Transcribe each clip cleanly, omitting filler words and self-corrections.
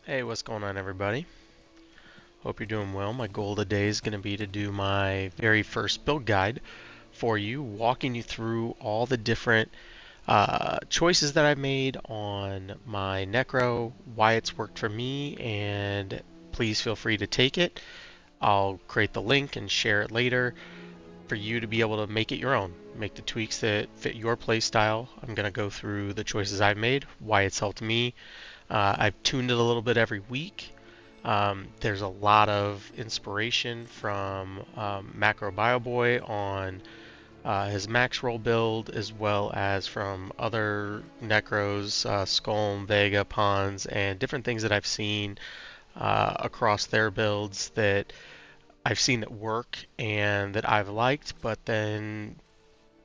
Hey, what's going on, everybody? Hope you're doing well. My goal today is going to be to do my very first build guide for you, walking you through all the different choices that I've made on my Necro, why it's worked for me, and please feel free to take it. I'll create the link and share it later for you to be able to make it your own. Make the tweaks that fit your play style. I'm going to go through the choices I've made, why it's helped me. I've tuned it a little bit every week. There's a lot of inspiration from Macro Bioboy on his max roll build, as well as from other Necros, Skolm, Vega, Pons, and different things that I've seen across their builds that I've seen that work and that I've liked, but then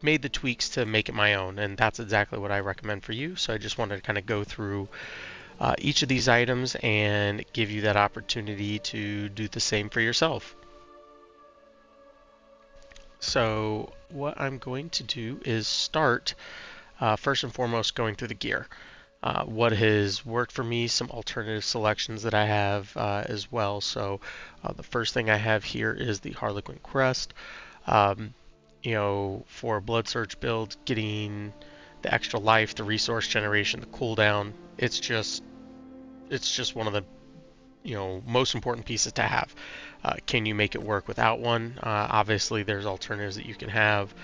made the tweaks to make it my own, and that's exactly what I recommend for you. So I just wanted to kind of go through each of these items and give you that opportunity to do the same for yourself. So what I'm going to do is start first and foremost going through the gear. What has worked for me, some alternative selections that I have as well. So the first thing I have here is the Harlequin Crest. Um, for a Blood Surge build, getting the extra life, the resource generation, the cooldown, it's just one of the most important pieces to have. Can you make it work without one? Obviously, there's alternatives that you can have.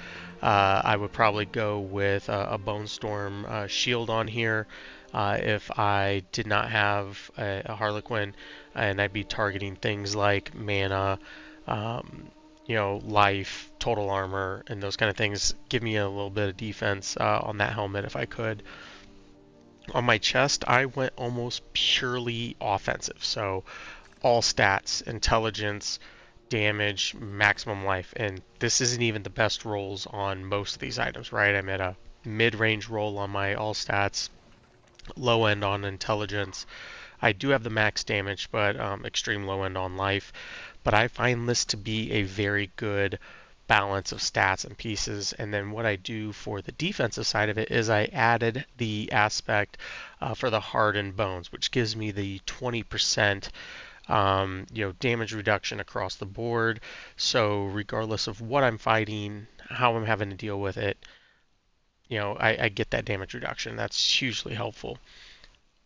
I would probably go with a Bone Storm shield on here if I did not have a Harlequin, and I'd be targeting things like mana, life, total armor, and those kind of things. Give me a little bit of defense on that helmet if I could. On my chest, I went almost purely offensive. So all stats, intelligence, damage, maximum life. And this isn't even the best rolls on most of these items, right? I'm at a mid-range roll on my all stats, low end on intelligence. I do have the max damage, but extreme low end on life. But I find this to be a very good balance of stats and pieces. And then what I do for the defensive side of it is I added the aspect for the hardened bones, which gives me the 20% damage reduction across the board. So regardless of what I'm fighting, how I'm having to deal with it, I get that damage reduction. That's hugely helpful.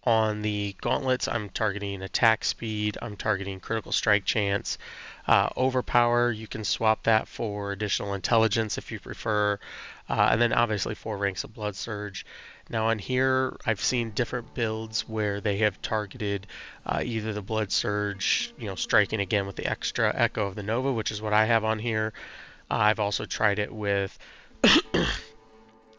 On the gauntlets, I'm targeting attack speed, I'm targeting critical strike chance. Overpower, you can swap that for additional intelligence if you prefer. And then obviously 4 ranks of Blood Surge. Now on here, I've seen different builds where they have targeted either the Blood Surge, striking again with the extra Echo of the Nova, which is what I have on here. I've also tried it with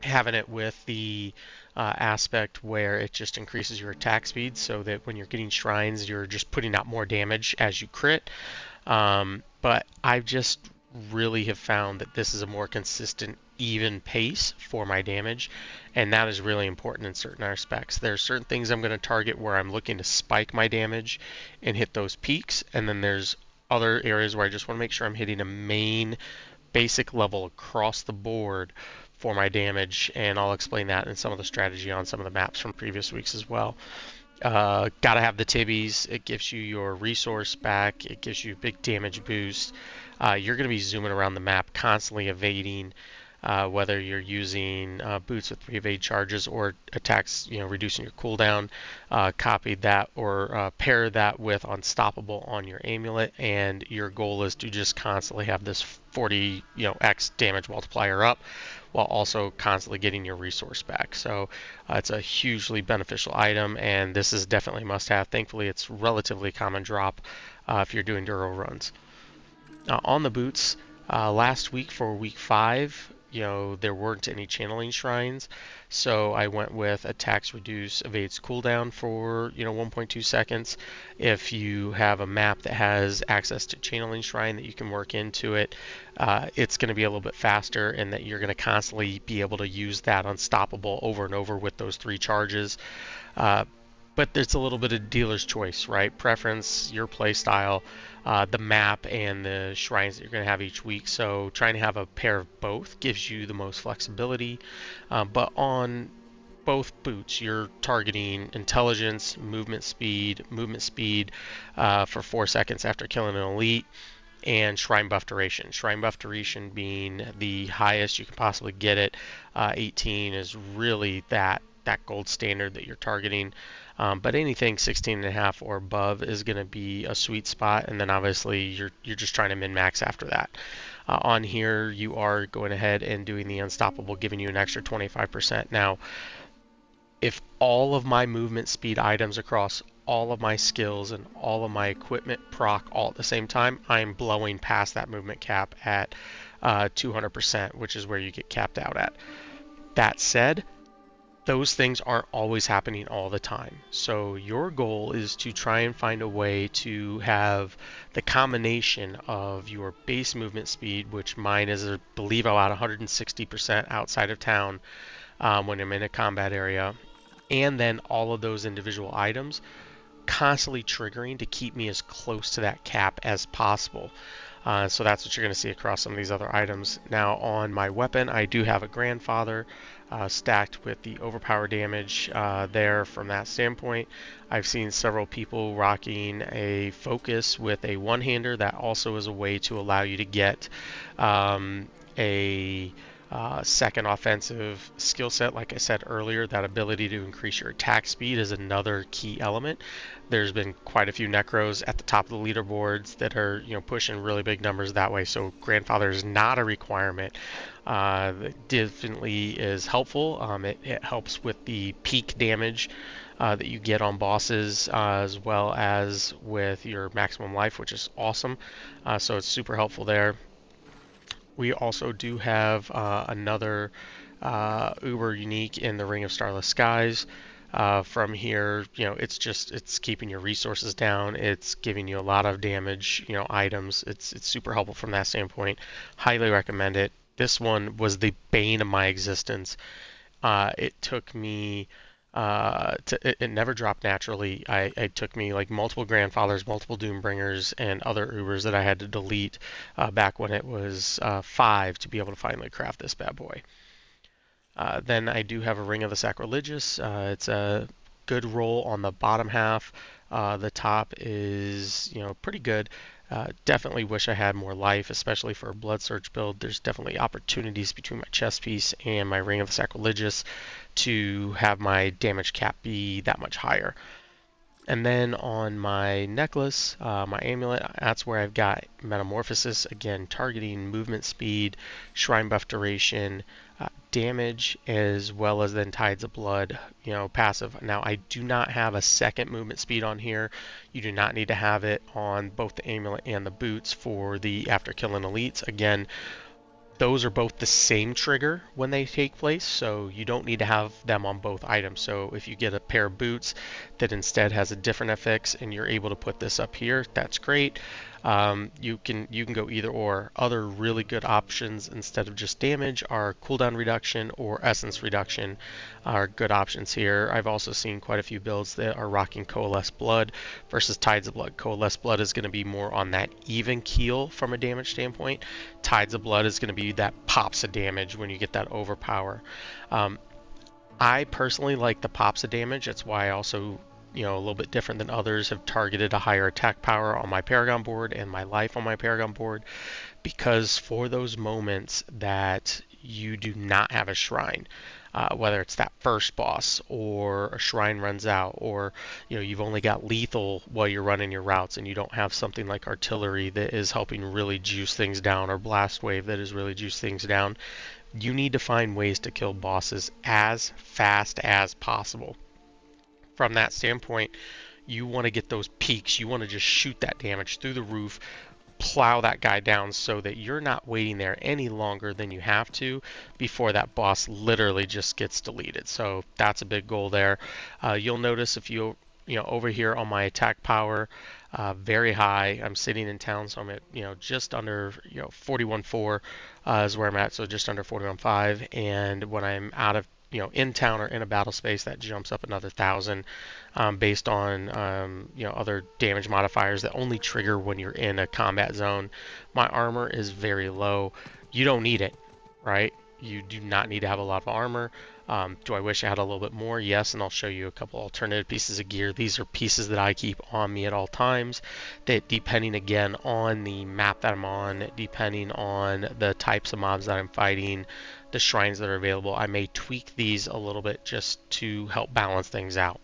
having it with the aspect where it just increases your attack speed so that when you're getting shrines, you're just putting out more damage as you crit. But I've just really have found that this is a more consistent, even pace for my damage, and that is really important in certain aspects. There are certain things I'm going to target where I'm looking to spike my damage and hit those peaks, and then there's other areas where I just want to make sure I'm hitting a main basic level across the board for my damage, and I'll explain that in some of the strategy on some of the maps from previous weeks as well. Gotta have the tibbies. It gives you your resource back. It gives you a big damage boost. You're going to be zooming around the map, constantly evading, whether you're using boots with pre-evade charges or attacks, reducing your cooldown. Copy that or pair that with Unstoppable on your amulet, and your goal is to just constantly have this 40, X damage multiplier up, while also constantly getting your resource back. So it's a hugely beneficial item, and this is definitely a must-have. Thankfully, it's relatively common drop if you're doing Duro runs. On the boots, last week for week 5, there weren't any channeling shrines, so I went with attacks reduce evades cooldown for 1.2 seconds. If you have a map that has access to channeling shrine that you can work into it, it's going to be a little bit faster, and that you're going to constantly be able to use that unstoppable over and over with those 3 charges. But there's a little bit of dealer's choice, right? Preference, your play style, the map, and the shrines that you're going to have each week. So trying to have a pair of both gives you the most flexibility. But on both boots, you're targeting intelligence, movement speed for 4 seconds after killing an elite, and shrine buff duration. Shrine buff duration being the highest you can possibly get it. 18 is really that gold standard that you're targeting. But anything 16.5 or above is going to be a sweet spot, and then obviously you're just trying to min-max after that. On here, you are going ahead and doing the unstoppable, giving you an extra 25%. Now, if all of my movement speed items across all of my skills and all of my equipment proc all at the same time, I'm blowing past that movement cap at 200%, which is where you get capped out at. That said, those things aren't always happening all the time. So your goal is to try and find a way to have the combination of your base movement speed, which mine is, I believe, about 160% outside of town when I'm in a combat area, and then all of those individual items constantly triggering to keep me as close to that cap as possible. So that's what you're going to see across some of these other items. Now on my weapon, I do have a grandfather stacked with the overpower damage there from that standpoint. I've seen several people rocking a focus with a one-hander. That also is a way to allow you to get a second offensive skill set. Like I said earlier, that ability to increase your attack speed is another key element. There's been quite a few Necros at the top of the leaderboards that are, pushing really big numbers that way. So grandfather is not a requirement. It definitely is helpful. It helps with the peak damage that you get on bosses, as well as with your maximum life, which is awesome. So it's super helpful there. We also do have another uber unique in the Ring of Starless Skies. From here, it's keeping your resources down. It's giving you a lot of damage, items. It's super helpful from that standpoint. Highly recommend it. This one was the bane of my existence. It took me it never dropped naturally. It took me like multiple grandfathers, multiple Doombringers, and other Ubers that I had to delete back when it was 5 to be able to finally craft this bad boy. Then I do have a Ring of the Sacrilegious. It's a good roll on the bottom half. The top is, pretty good. Definitely wish I had more life, especially for a Blood Surge build. There's definitely opportunities between my chest piece and my Ring of the Sacrilegious to have my damage cap be that much higher. And then on my necklace, my amulet, that's where I've got Metamorphosis, again targeting movement speed, shrine buff duration, damage, as well as then Tides of Blood, passive. Now I do not have a second movement speed on here. You do not need to have it on both the amulet and the boots for the after killing elites. Again, those are both the same trigger when they take place, so you don't need to have them on both items. So if you get a pair of boots that instead has a different FX and you're able to put this up here, that's great. You can go either or. Other really good options instead of just damage are cooldown reduction or essence reduction are good options here. I've also seen quite a few builds that are rocking Coalesce Blood versus Tides of Blood. Coalesce Blood is going to be more on that even keel from a damage standpoint. Tides of Blood is going to be that pops of damage when you get that overpower. I personally like the pops of damage. That's why I also, a little bit different than others, have targeted a higher attack power on my Paragon board and my life on my Paragon board, because for those moments that you do not have a shrine, whether it's that first boss or a shrine runs out, or you've only got lethal while you're running your routes and you don't have something like artillery that is helping really juice things down, or blast wave that is really juice things down, you need to find ways to kill bosses as fast as possible. From that standpoint, you want to get those peaks. You want to just shoot that damage through the roof, plow that guy down so that you're not waiting there any longer than you have to before that boss literally just gets deleted. So that's a big goal there. You'll notice if you over here on my attack power, very high. I'm sitting in town, so I'm at just under 41.4 is where I'm at, so just under 41.5. And when I'm out of in town or in a battle space, that jumps up another 1,000 based on other damage modifiers that only trigger when you're in a combat zone. My armor is very low. You don't need it, right? You do not need to have a lot of armor. Do I wish I had a little bit more? Yes, and I'll show you a couple alternative pieces of gear. These are pieces that I keep on me at all times that, depending again on the map that I'm on, depending on the types of mobs that I'm fighting, the shrines that are available, I may tweak these a little bit just to help balance things out.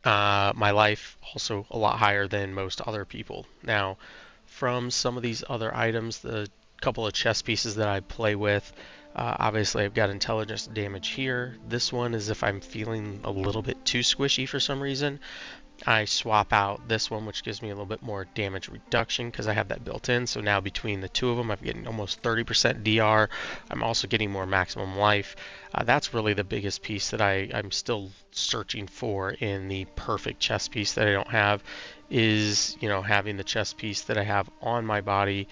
My life also a lot higher than most other people. Now, from some of these other items, the couple of chess pieces that I play with, obviously I've got intelligence damage here. This one is if I'm feeling a little bit too squishy for some reason. I swap out this one, which gives me a little bit more damage reduction because I have that built in. So now between the two of them, I'm getting almost 30% DR. I'm also getting more maximum life. That's really the biggest piece that I'm still searching for in the perfect chess piece that I don't have, is, you know, having the chess piece that I have on my body,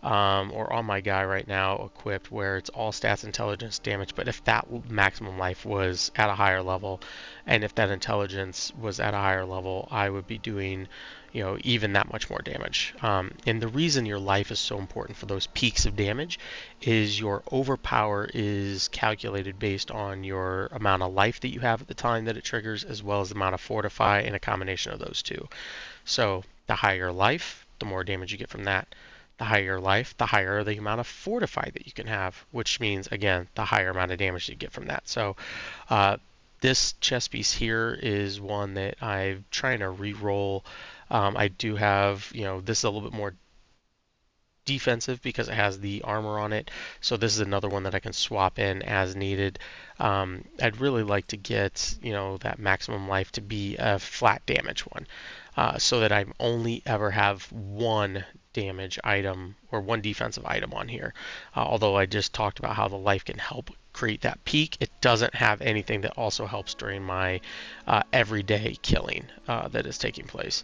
or on my guy right now equipped, where it's all stats, intelligence, damage. But if that maximum life was at a higher level, and if that intelligence was at a higher level, I would be doing, you know, even that much more damage. And the reason your life is so important for those peaks of damage is your overpower is calculated based on your amount of life that you have at the time that it triggers, as well as the amount of fortify, and a combination of those two. So the higher life, the more damage you get from that. The higher your life, the higher the amount of fortify that you can have, which means, again, the higher amount of damage you get from that. So this chess piece here is one that I'm trying to re-roll. I do have, you know, this is a little bit more defensive because it has the armor on it. So this is another one that I can swap in as needed. I'd really like to get, you know, that maximum life to be a flat damage one, so that I only ever have one damage item or one defensive item on here. Although I just talked about how the life can help create that peak, it doesn't have anything that also helps during my everyday killing that is taking place.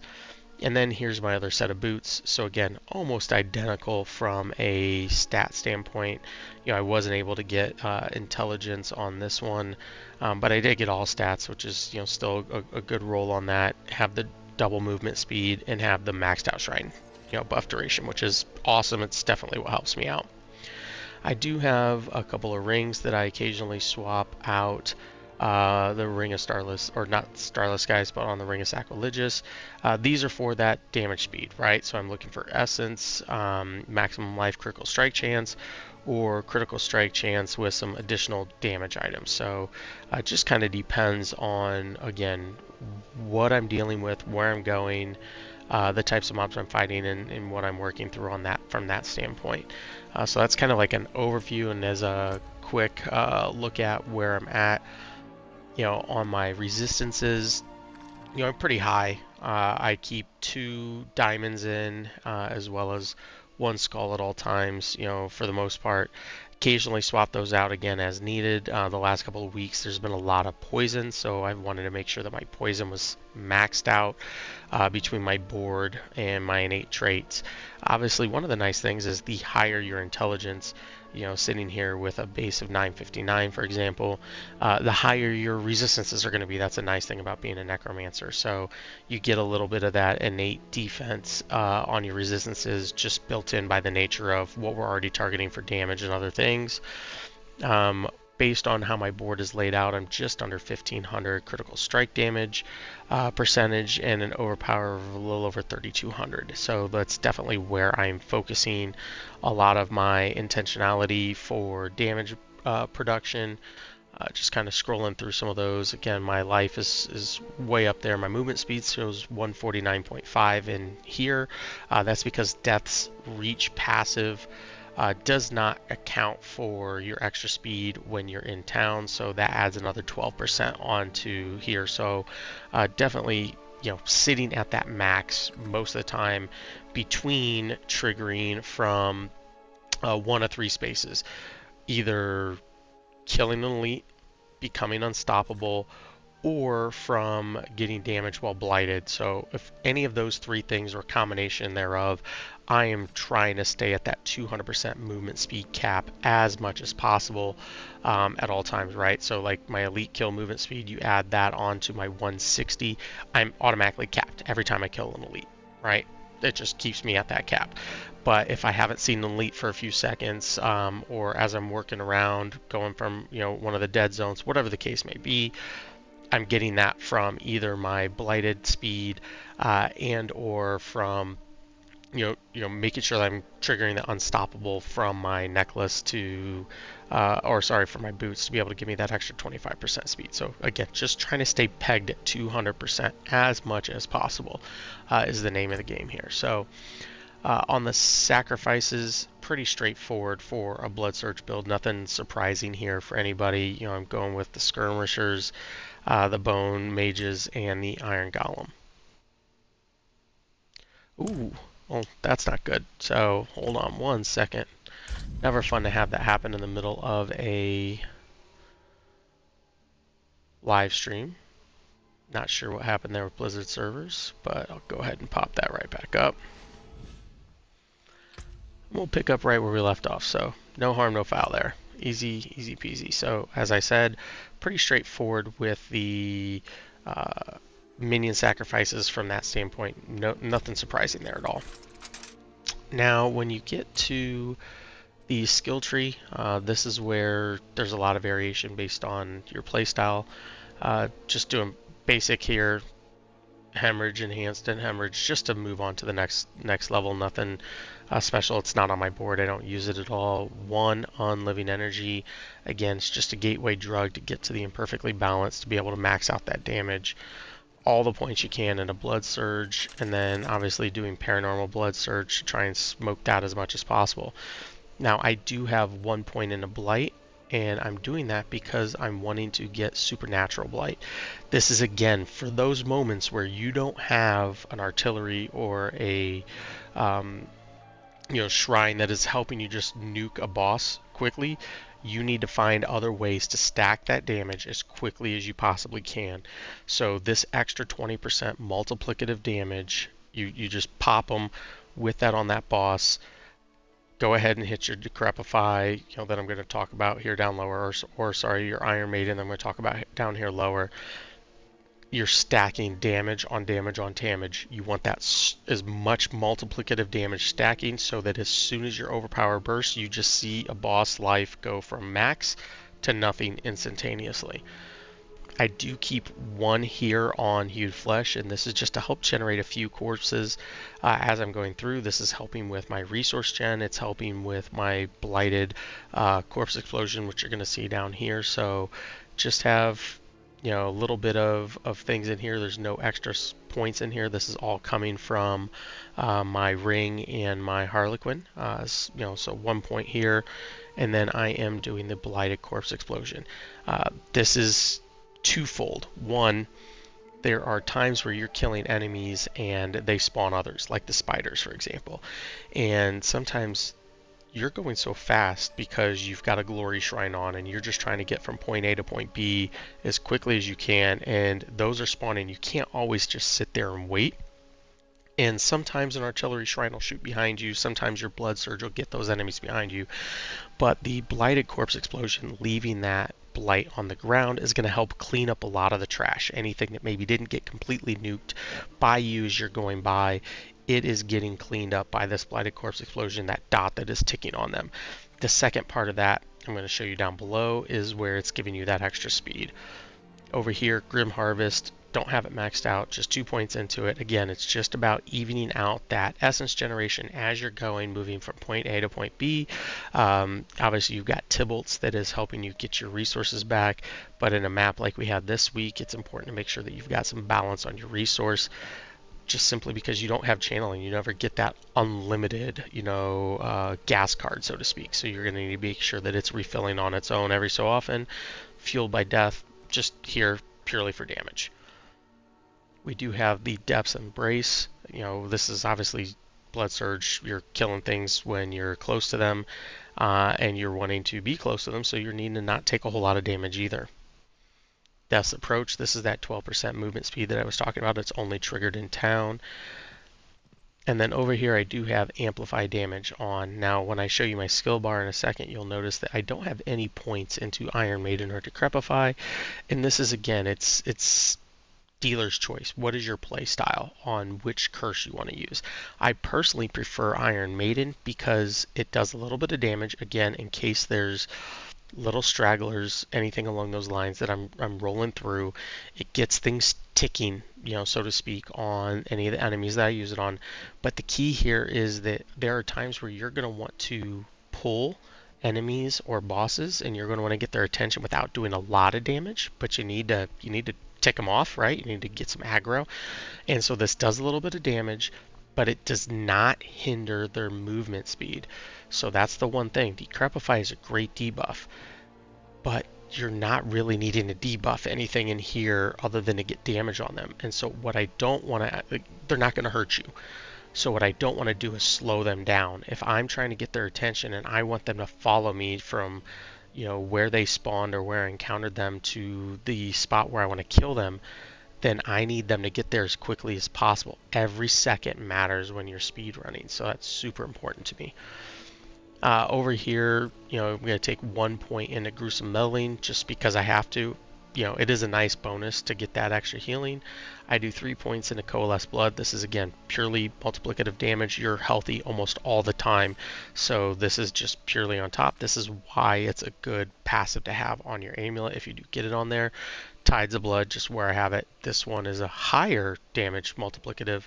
And then here's my other set of boots. So again, almost identical from a stat standpoint. You know, I wasn't able to get intelligence on this one, but I did get all stats, which is, you know, still a good roll on that. Have the double movement speed and have the maxed out shrine, you know, buff duration, which is awesome. It's definitely what helps me out. I do have a couple of rings that I occasionally swap out. The Ring of Starless, or not Starless guys, but on the Ring of Sacrilegious. These are for that damage speed, right? So I'm looking for Essence, maximum life, critical strike chance, or critical strike chance with some additional damage items. So it just kind of depends on, again, what I'm dealing with, where I'm going, the types of mobs I'm fighting, and what I'm working through on that from that standpoint. So that's kind of like an overview, and as a quick look at where I'm at. You know, on my resistances, you know, I'm pretty high. I keep 2 diamonds in, as well as 1 skull at all times, you know, for the most part. Occasionally swap those out again as needed. The last couple of weeks there's been a lot of poison, so I wanted to make sure that my poison was maxed out between my board and my innate traits. Obviously, one of the nice things is the higher your intelligence, you know, sitting here with a base of 959, for example, the higher your resistances are going to be. That's a nice thing about being a Necromancer. So you get a little bit of that innate defense on your resistances just built in by the nature of what we're already targeting for damage and other things. Based on how my board is laid out, I'm just under 1500 critical strike damage percentage and an overpower of a little over 3200. So that's definitely where I'm focusing a lot of my intentionality for damage production. Just kind of scrolling through some of those. Again, my life is way up there. My movement speed shows 149.5 in here. That's because Death's Reach passive does not account for your extra speed when you're in town, so that adds another 12% onto here. So definitely, you know, sitting at that max most of the time between triggering from 1 of 3 spaces, either killing an elite, becoming unstoppable, or from getting damage while blighted. So if any of those 3 things or a combination thereof, I am trying to stay at that 200% movement speed cap as much as possible at all times, right? So like my elite kill movement speed, you add that onto my 160, I'm automatically capped every time I kill an elite, right? it just keeps me at that cap. But if I haven't seen the elite for a few seconds, or as I'm working around, going from one of the dead zones, whatever the case may be, I'm getting that from either my blighted speed, and or from making sure that I'm triggering the unstoppable from my necklace to, or sorry, from my boots to be able to give me that extra 25% speed. So again, just trying to stay pegged at 200% as much as possible is the name of the game here. So on the sacrifices, pretty straightforward for a Blood Surge build. Nothing surprising here for anybody. I'm going with the Skirmishers, the Bone Mages, and the Iron Golem. Ooh, well, that's not good. So hold on one second. Never fun to have that happen in the middle of a live stream. Not sure what happened there with Blizzard servers, but I'll go ahead and pop that right back up. We'll pick up right where we left off, so no harm, no foul there. Easy peasy. So as I said, pretty straightforward with the minion sacrifices from that standpoint. Nothing surprising there at all. Now, when you get to the skill tree, this is where there's a lot of variation based on your playstyle. Just doing basic here, hemorrhage, enhanced, and hemorrhage, just to move on to the next level. Nothing special. It's not on my board. I don't use it at all. 1 on living energy. Again, it's just a gateway drug to get to the imperfectly balanced to be able to max out that damage. All the points you can in a blood surge, and then obviously doing paranormal blood surge to try and smoke that as much as possible. Now I do have 1 point in a blight, and I'm doing that because I'm wanting to get supernatural blight. This is again for those moments where you don't have an artillery or a shrine that is helping you just nuke a boss quickly. You need to find other ways to stack that damage as quickly as you possibly can. So this extra 20% multiplicative damage, you just pop them with that on that boss. Go ahead and hit your Decrepify, that I'm going to talk about here down lower, or sorry, your Iron Maiden I'm going to talk about down here lower. You're stacking damage on damage on damage. You want that as much multiplicative damage stacking so that as soon as your overpower bursts, you just see a boss life go from max to nothing instantaneously. I do keep 1 here on Hued Flesh, and this is just to help generate a few corpses as I'm going through. This is helping with my resource gen. It's helping with my blighted corpse explosion, which you're going to see down here. So just have a little bit of things in here. There's no extra points in here. This is all coming from my ring and my Harlequin. So 1 point here, and then I am doing the blighted corpse explosion. This is twofold. 1, there are times where you're killing enemies and they spawn others, like the spiders, for example. And sometimes you're going so fast because you've got a glory shrine on and you're just trying to get from point A to point B as quickly as you can, and those are spawning. You can't always just sit there and wait. And sometimes an artillery shrine will shoot behind you. Sometimes your blood surge will get those enemies behind you. But the blighted corpse explosion, leaving that blight on the ground, is going to help clean up a lot of the trash. Anything that maybe didn't get completely nuked by you as you're going by, it is getting cleaned up by this blighted corpse explosion, that dot that is ticking on them. The second part of that, I'm going to show you down below, is where it's giving you that extra speed. Over here, Grim Harvest, don't have it maxed out, just 2 points into it. Again, it's just about evening out that essence generation as you're going, moving from point A to point B. Obviously, you've got Tybalt's that is helping you get your resources back, but in a map like we had this week, it's important to make sure that you've got some balance on your resource, just simply because you don't have channeling. You never get that unlimited, gas card, so to speak. So you're going to need to make sure that it's refilling on its own every so often. Fueled by Death, just here purely for damage. We do have the Depth's Embrace. This is obviously Blood Surge. You're killing things when you're close to them, and you're wanting to be close to them, so you're needing to not take a whole lot of damage either. Death's Approach, this is that 12% movement speed that I was talking about. It's only triggered in town. And then over here I do have Amplify Damage on. Now when I show you my skill bar in a second, you'll notice that I don't have any points into Iron Maiden or Decrepify. And this is, again, it's dealer's choice. What is your play style on which curse you want to use? I personally prefer Iron Maiden because it does a little bit of damage, again, in case there's little stragglers, anything along those lines that I'm rolling through. It gets things ticking, so to speak, on any of the enemies that I use it on. But the key here is that there are times where you're going to want to pull enemies or bosses, and you're going to want to get their attention without doing a lot of damage, but you need to tick them off, right? You need to get some aggro. And so this does a little bit of damage, but it does not hinder their movement speed. So that's the one thing. Decrepify is a great debuff, but you're not really needing to debuff anything in here other than to get damage on them. And so what I don't want to, they're not going to hurt you. So what I don't want to do is slow them down. If I'm trying to get their attention and I want them to follow me from, where they spawned or where I encountered them to the spot where I want to kill them, then I need them to get there as quickly as possible. Every second matters when you're speed running, so that's super important to me. Over here, I'm going to take 1 point into gruesome meddling just because I have to. It is a nice bonus to get that extra healing. I do 3 points into coalesce blood. This is, again, purely multiplicative damage. You're healthy almost all the time, so this is just purely on top. This is why it's a good passive to have on your amulet if you do get it on there. Tides of blood, just where I have it. This one is a higher damage multiplicative,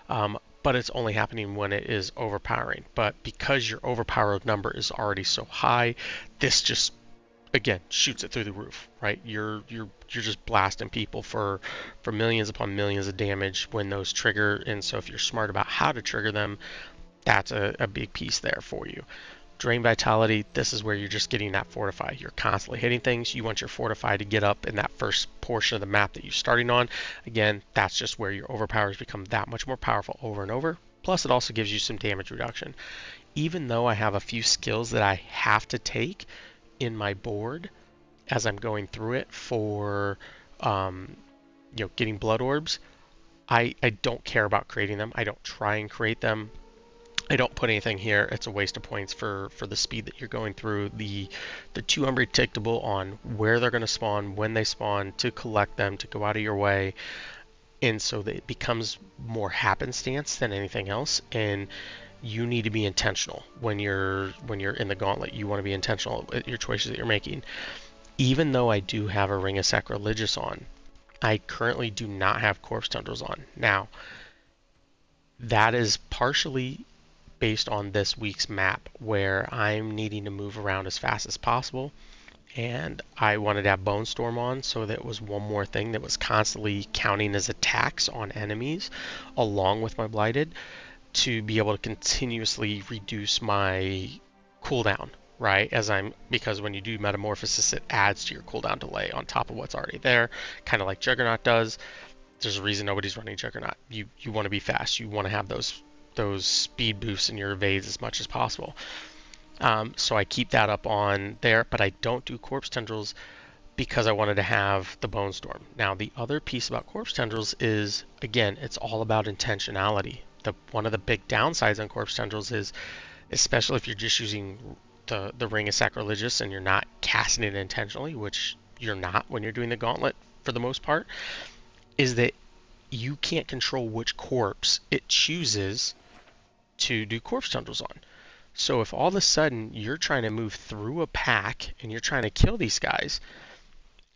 but it's only happening when it is overpowering. But because your overpowered number is already so high, this just, again, shoots it through the roof, right? You're just blasting people for millions upon millions of damage when those trigger. And so if you're smart about how to trigger them, that's a big piece there for you. Drain Vitality, this is where you're just getting that Fortify. You're constantly hitting things. You want your Fortify to get up in that first portion of the map that you're starting on. Again, that's just where your overpowers become that much more powerful over and over. Plus, it also gives you some damage reduction. Even though I have a few skills that I have to take in my board as I'm going through it for getting blood orbs, I don't care about creating them. I don't try and create them. I don't put anything here. It's a waste of points for the speed that you're going through. The too unpredictable on where they're going to spawn, when they spawn, to collect them, to go out of your way. And so that it becomes more happenstance than anything else. And you need to be intentional when you're in the gauntlet. You want to be intentional at your choices that you're making. Even though I do have a Ring of Sacrilegious on, I currently do not have Corpse Tendrils on. Now, that is partially based on this week's map where I'm needing to move around as fast as possible, and I wanted to have Bone Storm on, so that was one more thing that was constantly counting as attacks on enemies along with my Blighted to be able to continuously reduce my cooldown, right? Because when you do Metamorphosis, it adds to your cooldown delay on top of what's already there, kind of like Juggernaut does. There's a reason nobody's running Juggernaut. You want to be fast. You want to have those speed boosts in your evades as much as possible. So I keep that up on there, but I don't do Corpse Tendrils because I wanted to have the Bone Storm. Now, the other piece about Corpse Tendrils is, again, it's all about intentionality. One of the big downsides on Corpse Tendrils is, especially if you're just using the Ring of Sacrilegious and you're not casting it intentionally, which you're not when you're doing the Gauntlet for the most part, is that you can't control which corpse it chooses to do Corpse Tendrils on. So if all of a sudden you're trying to move through a pack and you're trying to kill these guys,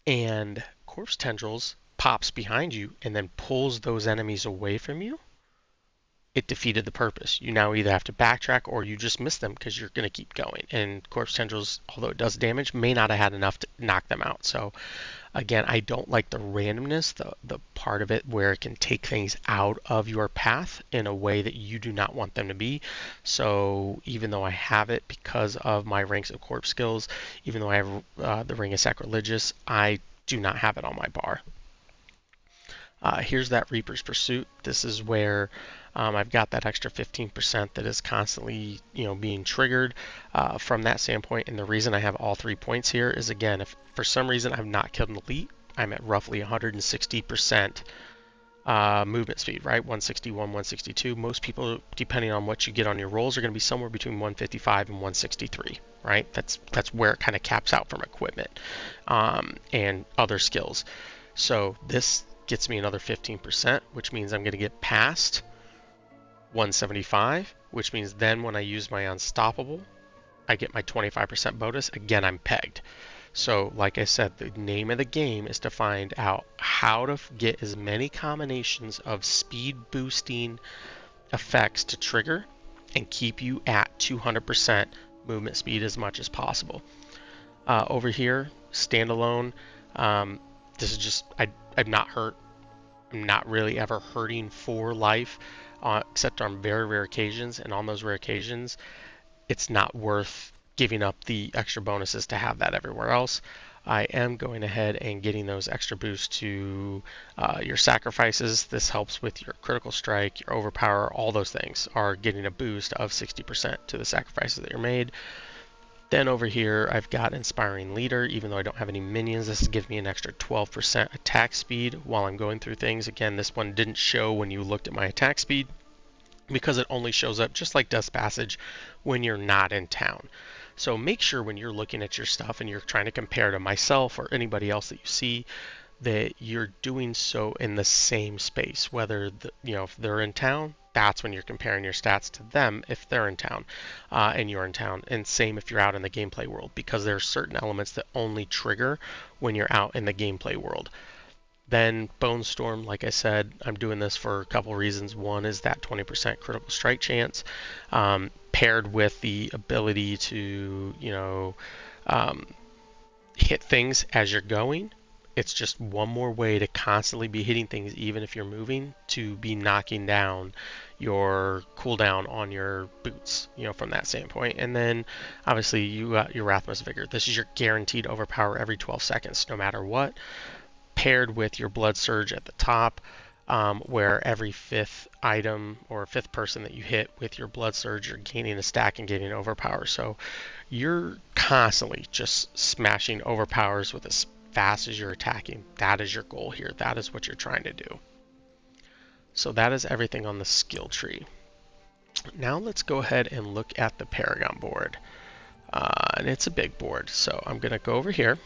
and Corpse Tendrils pops behind you and then pulls those enemies away from you, it defeated the purpose. You now either have to backtrack or you just miss them because you're going to keep going. And Corpse Tendrils, although it does damage, may not have had enough to knock them out. So again, I don't like the randomness, the part of it where it can take things out of your path in a way that you do not want them to be. So even though I have it because of my Ranks of Corpse skills, even though I have the Ring of Sacrilegious, I do not have it on my bar. Here's that Reaper's Pursuit. This is where I've got that extra 15% that is constantly, being triggered from that standpoint. And the reason I have all 3 points here is, again, if for some reason I've not killed an elite, I'm at roughly 160% movement speed, right? 161, 162. Most people, depending on what you get on your rolls, are going to be somewhere between 155 and 163, right? That's where it kind of caps out from equipment and other skills. So this gets me another 15%, which means I'm going to get past 175, which means then when I use my Unstoppable, I get my 25% bonus. Again, I'm pegged. So like I said, the name of the game is to find out how to get as many combinations of speed boosting effects to trigger and keep you at 200% movement speed as much as possible. Over here, standalone, this is just, I'm not hurt. I'm not really ever hurting for life, except on very rare occasions, and on those rare occasions, it's not worth giving up the extra bonuses to have that everywhere else. I am going ahead and getting those extra boosts to your sacrifices. This helps with your critical strike, your overpower, all those things are getting a boost of 60% to the sacrifices that you're made. Then over here, I've got Inspiring Leader. Even though I don't have any minions, this is giving me an extra 12% attack speed while I'm going through things. Again, this one didn't show when you looked at my attack speed because it only shows up, just like Dust Passage, when you're not in town. So make sure when you're looking at your stuff and you're trying to compare to myself or anybody else that you see, that you're doing so in the same space. Whether if they're in town, that's when you're comparing your stats to them if they're in town and you're in town. And same if you're out in the gameplay world, because there are certain elements that only trigger when you're out in the gameplay world. Then Bone Storm, like I said, I'm doing this for a couple reasons. One is that 20% critical strike chance, paired with the ability to, hit things as you're going. It's just one more way to constantly be hitting things, even if you're moving, to be knocking down your cooldown on your boots, from that standpoint. And then obviously you got your Rathmas Vigor. This is your guaranteed overpower every 12 seconds, no matter what, paired with your Blood Surge at the top, where every fifth item or fifth person that you hit with your Blood Surge, you're gaining a stack and getting overpower. So you're constantly just smashing overpowers with as fast as you're attacking. That is your goal here. That is what you're trying to do. So that is everything on the skill tree. Now let's go ahead and look at the Paragon board. And it's a big board. So I'm going to go over here.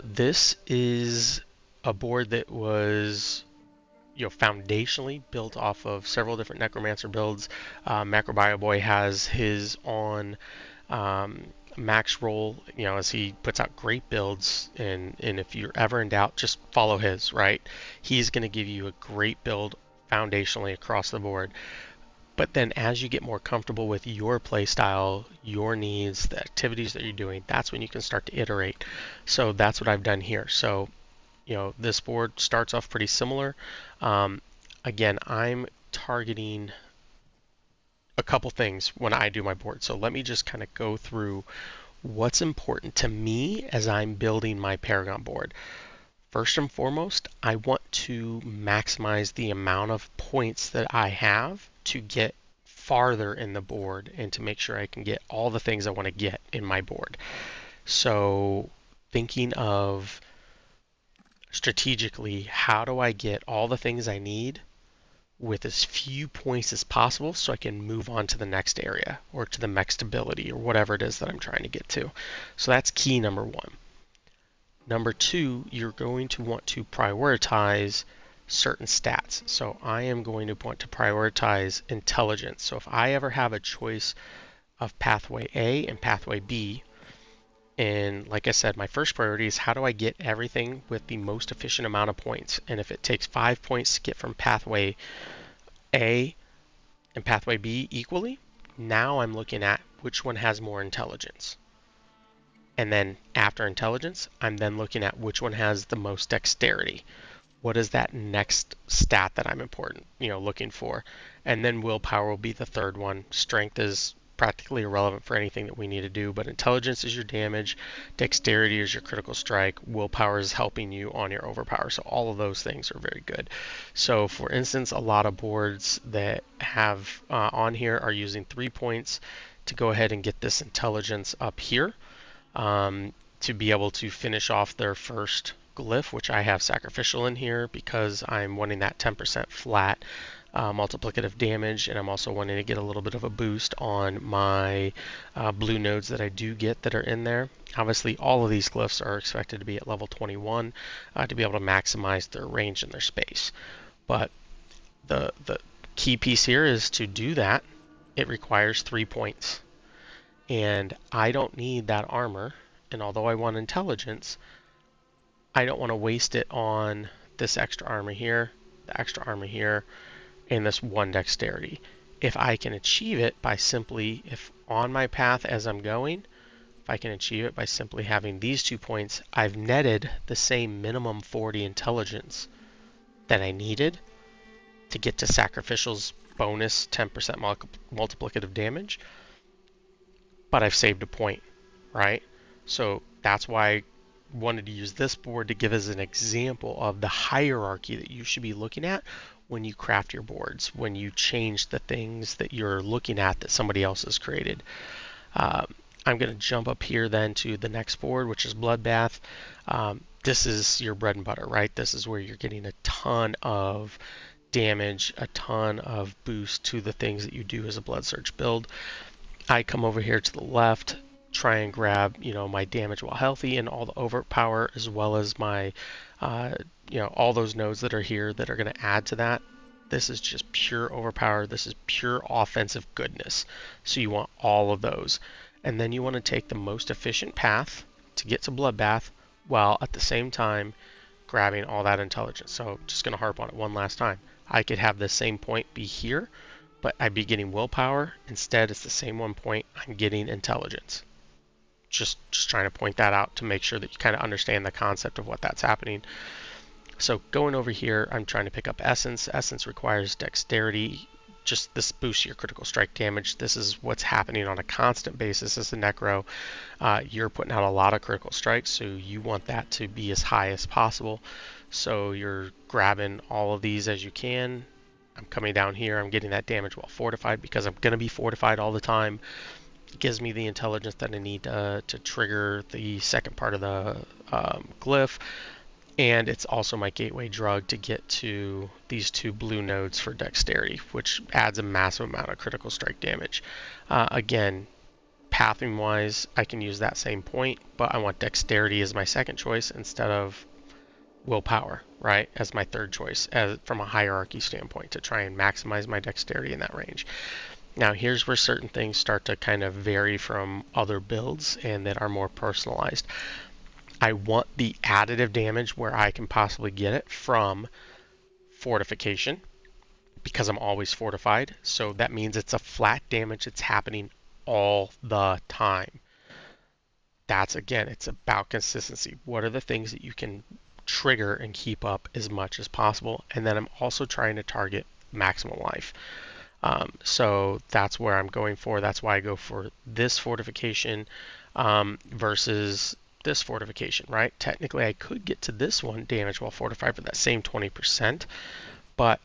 This is a board that was, foundationally built off of several different Necromancer builds. Macrobio Boy has his on max roll, as he puts out great builds. And if you're ever in doubt, just follow his, right? He's going to give you a great build foundationally across the board. But then as you get more comfortable with your playstyle, your needs, the activities that you're doing, that's when you can start to iterate. So that's what I've done here. So, this board starts off pretty similar. Again, I'm targeting a couple things when I do my board. So let me just kind of go through what's important to me as I'm building my Paragon board. First and foremost, I want to maximize the amount of points that I have to get farther in the board and to make sure I can get all the things I want to get in my board. So thinking of strategically, how do I get all the things I need with as few points as possible so I can move on to the next area or to the next ability or whatever it is that I'm trying to get to. So that's key number one. Number two, you're going to want to prioritize certain stats. So I am going to want to prioritize intelligence. So if I ever have a choice of pathway A and pathway B, and like I said, my first priority is how do I get everything with the most efficient amount of points. And if it takes 5 points to get from pathway A and pathway B equally, now I'm looking at which one has more intelligence. And then after intelligence, I'm then looking at which one has the most dexterity. What is that next stat that I'm looking for? And then willpower will be the third one. Strength is practically irrelevant for anything that we need to do, but intelligence is your damage, dexterity is your critical strike, willpower is helping you on your overpower. So all of those things are very good. So for instance, a lot of boards that have on here are using 3 points to go ahead and get this intelligence up here. To be able to finish off their first glyph, which I have sacrificial in here because I'm wanting that 10% flat multiplicative damage, and I'm also wanting to get a little bit of a boost on my blue nodes that I do get that are in there. Obviously, all of these glyphs are expected to be at level 21 to be able to maximize their range and their space. But the key piece here is to do that, it requires 3 points. And I don't need that armor, and although I want intelligence, I don't want to waste it on this extra armor here, the extra armor here, and this 1 dexterity. If I can achieve it by simply, if on my path as I'm going, if I can achieve it by simply having these 2 points, I've netted the same minimum 40 intelligence that I needed to get to Sacrificial's bonus 10% multiplicative damage, but I've saved a point, right? So that's why I wanted to use this board to give as an example of the hierarchy that you should be looking at when you craft your boards, when you change the things that you're looking at that somebody else has created. I'm going to jump up here then to the next board, which is Bloodbath. This is your bread and butter, right? This is where you're getting a ton of damage, a ton of boost to the things that you do as a Blood Surge build. I come over here to the left, try and grab, my damage while healthy and all the overpower, as well as my, all those nodes that are here that are going to add to that. This is just pure overpower. This is pure offensive goodness. So you want all of those. And then you want to take the most efficient path to get to Bloodbath while at the same time grabbing all that intelligence. So just going to harp on it one last time. I could have the same point be here, but I'd be getting willpower. Instead, it's the same 1 point. I'm getting intelligence. Just trying to point that out to make sure that you kind of understand the concept of what that's happening. So going over here, I'm trying to pick up Essence. Essence requires dexterity. Just this boosts your critical strike damage. This is what's happening on a constant basis as a Necro. You're putting out a lot of critical strikes, so you want that to be as high as possible. So you're grabbing all of these as you can. I'm coming down here. I'm getting that damage while fortified because I'm going to be fortified all the time. It gives me the intelligence that I need to trigger the second part of the glyph. And it's also my gateway drug to get to these 2 blue nodes for dexterity, which adds a massive amount of critical strike damage. Again, pathing wise, I can use that same point, but I want dexterity as my second choice instead of willpower, right, as my third choice, from a hierarchy standpoint, to try and maximize my dexterity in that range. Now here's where certain things start to kind of vary from other builds and that are more personalized. I want the additive damage where I can possibly get it from fortification because I'm always fortified. So that means it's a flat damage that's happening all the time. That's, again, it's about consistency. What are the things that you can trigger and keep up as much as possible? And then I'm also trying to target maximum life. So that's where I'm going for. That's why I go for this fortification versus this fortification, right? Technically, I could get to this one, damage while fortified, for that same 20%, but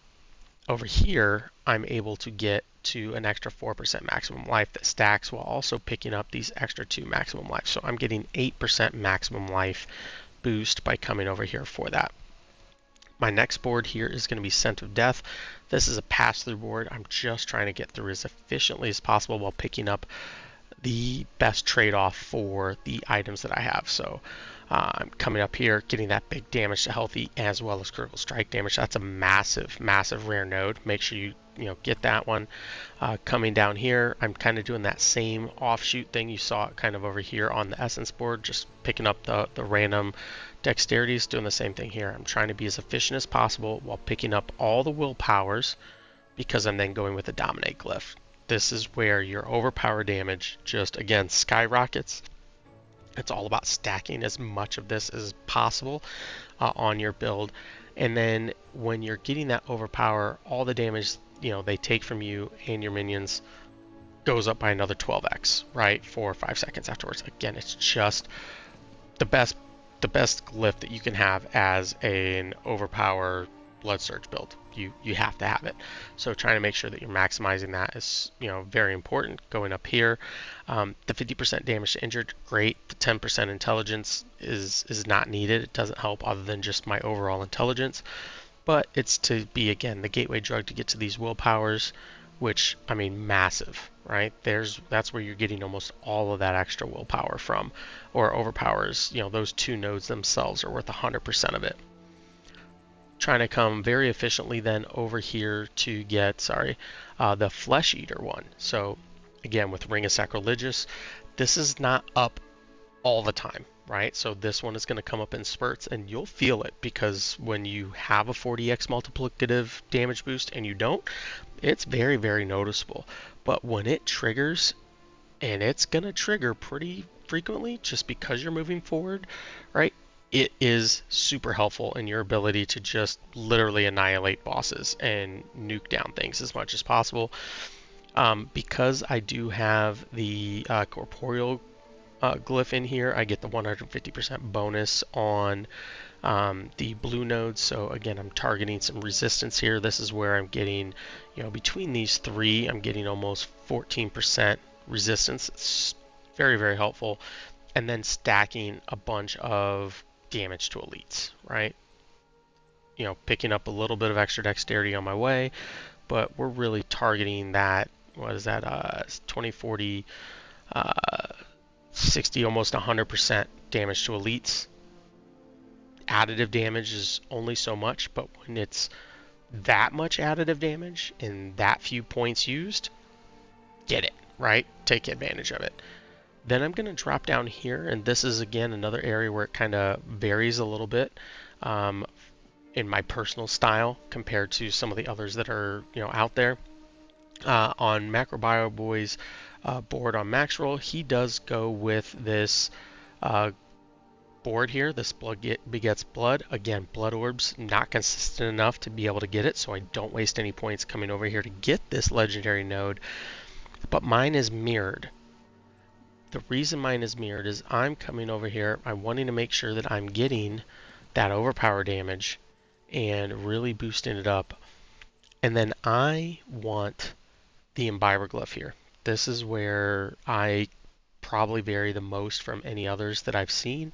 over here, I'm able to get to an extra 4% maximum life that stacks while also picking up these extra 2 maximum life. So I'm getting 8% maximum life boost by coming over here for that. My next board here is going to be Scent of Death. This is a pass-through board. I'm just trying to get through as efficiently as possible while picking up the best trade-off for the items that I have. So I'm coming up here, getting that big damage to healthy as well as critical strike damage. That's a massive, massive rare node. Make sure you get that one. Coming down here, I'm kind of doing that same offshoot thing you saw kind of over here on the Essence board, just picking up the random dexterities, doing the same thing here. I'm trying to be as efficient as possible while picking up all the willpowers because I'm then going with the Dominate glyph. This is where your overpower damage just, again, skyrockets. It's all about stacking as much of this as possible on your build. And then when you're getting that overpower, all the damage they take from you and your minions goes up by another 12x, right? 4 or 5 seconds afterwards. Again, it's just the best glyph that you can have as an overpower Blood Surge build. You have to have it. So trying to make sure that you're maximizing that is very important. Going up here, the 50% damage to injured, great. The 10% intelligence is not needed. It doesn't help other than just my overall intelligence. but it's to be, again, the gateway drug to get to these willpowers, which, I mean, massive, right? That's where you're getting almost all of that extra willpower from, or overpowers. You know, those two nodes themselves are worth 100% of it. Trying to come very efficiently then over here to get, the Flesh Eater one. So again, with Ring of Sacrilegious, this is not up all the time, right? So this one is going to come up in spurts, and you'll feel it, because when you have a 40x multiplicative damage boost and you don't, it's very, very noticeable. But when it triggers, and it's going to trigger pretty frequently just because you're moving forward, right? It is super helpful in your ability to just literally annihilate bosses and nuke down things as much as possible. Because I do have the corporeal glyph in here, I get the 150% bonus on the blue nodes. So again, I'm targeting some resistance here. This is where I'm getting, between these three, I'm getting almost 14% resistance. It's very, very helpful. And then stacking a bunch of damage to elites, right? Picking up a little bit of extra dexterity on my way, but we're really targeting that, 20, 40, 60, almost 100% damage to elites. Additive damage is only so much, but when it's that much additive damage and that few points used, get it, right? Take advantage of it. Then I'm going to drop down here, and this is, again, another area where it kind of varies a little bit in my personal style compared to some of the others that are, out there. On Macrobio Boy's board on Maxroll, he does go with this board here, this Blood Begets Blood. Again, Blood Orbs, not consistent enough to be able to get it, so I don't waste any points coming over here to get this legendary node. But mine is mirrored. The reason mine is mirrored is I'm coming over here, I'm wanting to make sure that I'm getting that overpower damage and really boosting it up. And then I want the Imbiber Glyph here. This is where I probably vary the most from any others that I've seen.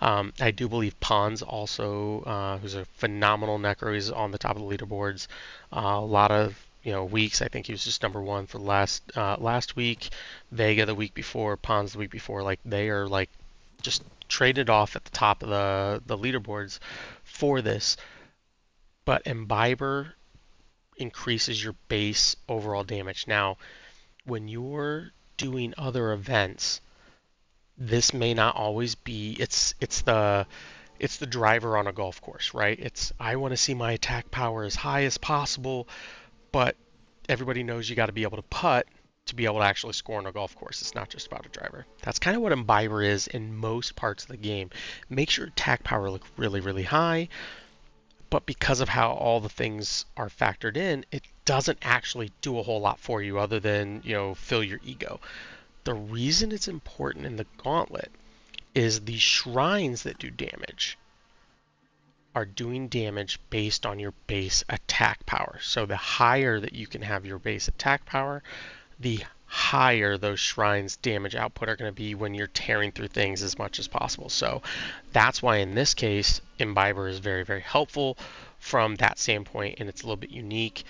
I do believe Pons also, who's a phenomenal Necro, he's on the top of the leaderboards. A lot of weeks. I think he was just number one for last week. Vega the week before, Pons the week before. Like, they are like just traded off at the top of the leaderboards for this. But Imbiber increases your base overall damage. Now, when you're doing other events, this may not always be. It's the driver on a golf course, right? I want to see my attack power as high as possible. But everybody knows you got to be able to putt to be able to actually score on a golf course. It's not just about a driver. That's kind of what Imbiber is in most parts of the game. Makes your attack power look really, really high, but because of how all the things are factored in, it doesn't actually do a whole lot for you other than, fill your ego. The reason it's important in the Gauntlet is the shrines that do damage are doing damage based on your base attack power. So the higher that you can have your base attack power, the higher those shrines damage output are going to be when you're tearing through things as much as possible. So that's why in this case, Imbiber is very, very helpful from that standpoint, and it's a little bit unique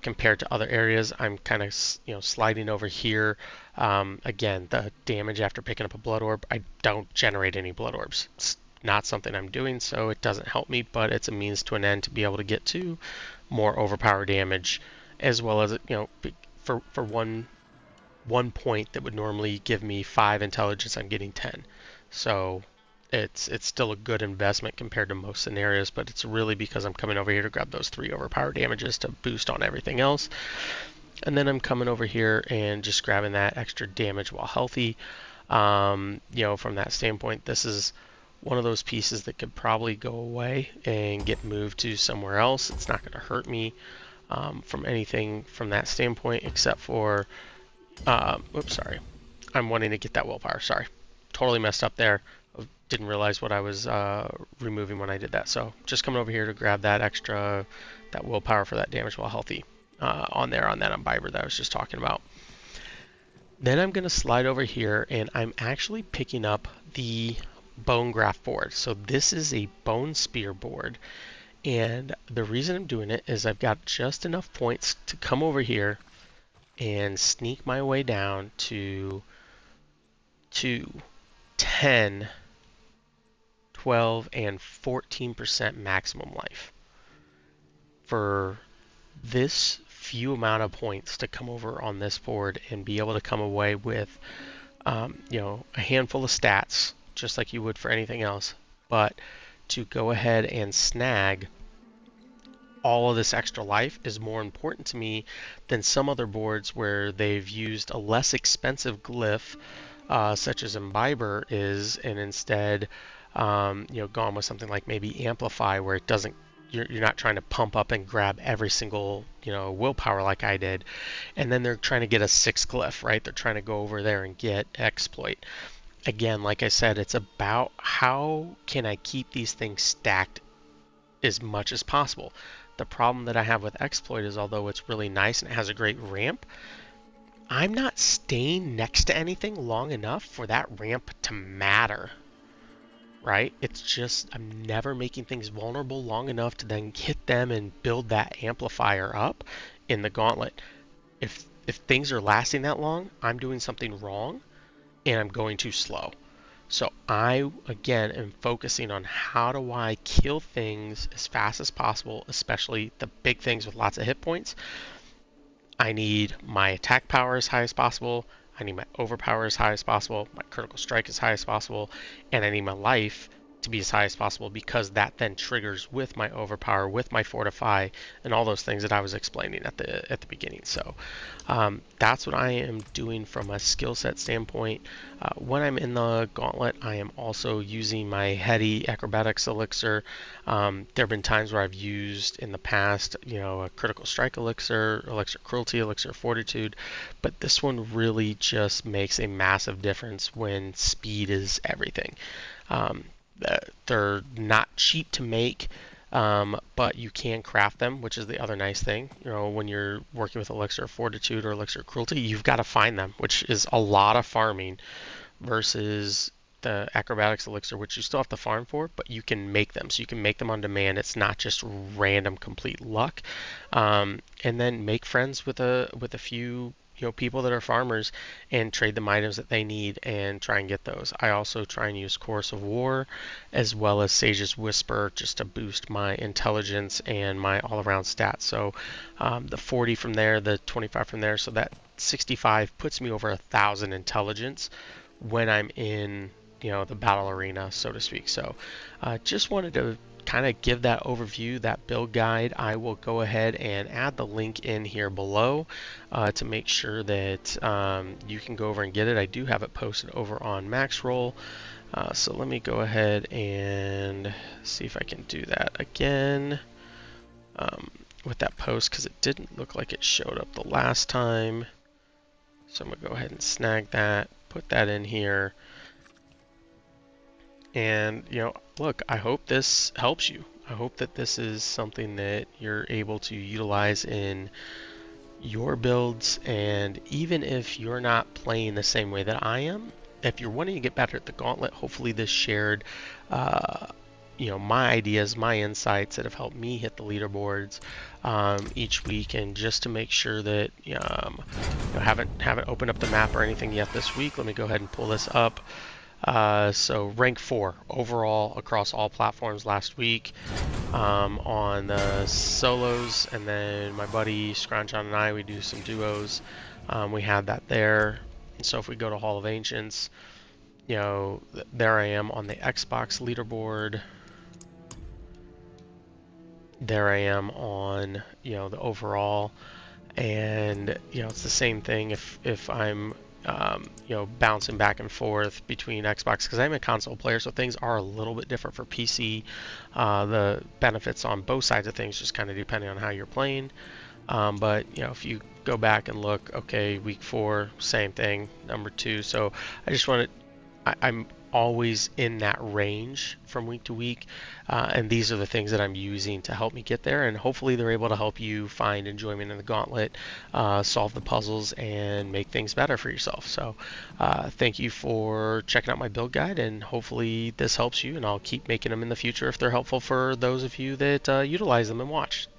compared to other areas. I'm kind of sliding over here. Again, the damage after picking up a blood orb, I don't generate any blood orbs. It's not something I'm doing, so it doesn't help me, but it's a means to an end to be able to get to more overpower damage, as well as for one point that would normally give me 5 intelligence, I'm getting 10. So it's still a good investment compared to most scenarios, but it's really because I'm coming over here to grab those 3 overpower damages to boost on everything else. And then I'm coming over here and just grabbing that extra damage while healthy. From that standpoint, this is one of those pieces that could probably go away and get moved to somewhere else. It's not going to hurt me from anything from that standpoint, except for, sorry. I'm wanting to get that willpower. Sorry. Totally messed up there. Didn't realize what I was removing when I did that. So just coming over here to grab that willpower for that damage while healthy on that Imbiber that I was just talking about. Then I'm going to slide over here, and I'm actually picking up the Bone Graft board. So this is a Bone Spear board, And the reason I'm doing it is I've got just enough points to come over here and sneak my way down to 10, 12, and 14% maximum life. For this few amount of points to come over on this board and be able to come away with, a handful of stats, just like you would for anything else, but to go ahead and snag all of this extra life is more important to me than some other boards where they've used a less expensive glyph, such as Imbiber is, and instead, gone with something like maybe Amplify, where it doesn't, you're not trying to pump up and grab every single, willpower like I did. And then they're trying to get a 6 glyph, right? They're trying to go over there and get Exploit. Again, like I said, it's about how can I keep these things stacked as much as possible. The problem that I have with Exploit is, although it's really nice and it has a great ramp, I'm not staying next to anything long enough for that ramp to matter, right? It's just, I'm never making things vulnerable long enough to then hit them and build that amplifier up in the gauntlet. If things are lasting that long, I'm doing something wrong and I'm going too slow. So I, again, am focusing on how do I kill things as fast as possible, especially the big things with lots of hit points. I need my attack power as high as possible. I need my overpower as high as possible, my critical strike as high as possible, and I need my life to be as high as possible, because that then triggers with my overpower, with my fortify, and all those things that I was explaining at the beginning. So that's what I am doing from a skill set standpoint. When I'm in the gauntlet, I am also using my heady acrobatics elixir. There have been times where I've used in the past, a critical strike elixir, elixir cruelty, elixir fortitude, but this one really just makes a massive difference when speed is everything. They're not cheap to make, but you can craft them, which is the other nice thing. When you're working with elixir fortitude or elixir cruelty, you've got to find them, which is a lot of farming, versus the acrobatics elixir, which you still have to farm for, but you can make them. So you can make them on demand. It's not just random complete luck. And then make friends with a few people that are farmers and trade them items that they need and try and get those. I also try and use Chorus of War as well as Sage's Whisper just to boost my intelligence and my all-around stats. So the 40 from there, the 25 from there, so that 65 puts me over 1,000 intelligence when I'm in the battle arena, so to speak. So just wanted to kind of give that overview, that build guide. I will go ahead and add the link in here below to make sure that you can go over and get it. I do have it posted over on Maxroll. So let me go ahead and see if I can do that again with that post, because it didn't look like it showed up the last time. So I'm going to go ahead and snag that, put that in here. And, look, I hope this helps you. I hope that this is something that you're able to utilize in your builds. And even if you're not playing the same way that I am, if you're wanting to get better at the gauntlet, hopefully this shared, my ideas, my insights that have helped me hit the leaderboards each week, and just to make sure that haven't opened up the map or anything yet this week. Let me go ahead and pull this up. So rank 4 overall across all platforms last week on the solos, and then my buddy Scrunchon and I, we do some duos. We had that there. And so if we go to Hall of Ancients, there I am on the Xbox leaderboard. There I am on the overall, and it's the same thing if I'm bouncing back and forth between Xbox, because I'm a console player, so things are a little bit different for PC. The benefits on both sides of things just kind of depending on how you're playing. But if you go back and look, okay, week 4, same thing, number 2. So I just wanted, I'm always in that range from week to week. And these are the things that I'm using to help me get there. And hopefully they're able to help you find enjoyment in the gauntlet, solve the puzzles, and make things better for yourself. So thank you for checking out my build guide, and hopefully this helps you, and I'll keep making them in the future if they're helpful for those of you that utilize them and watch.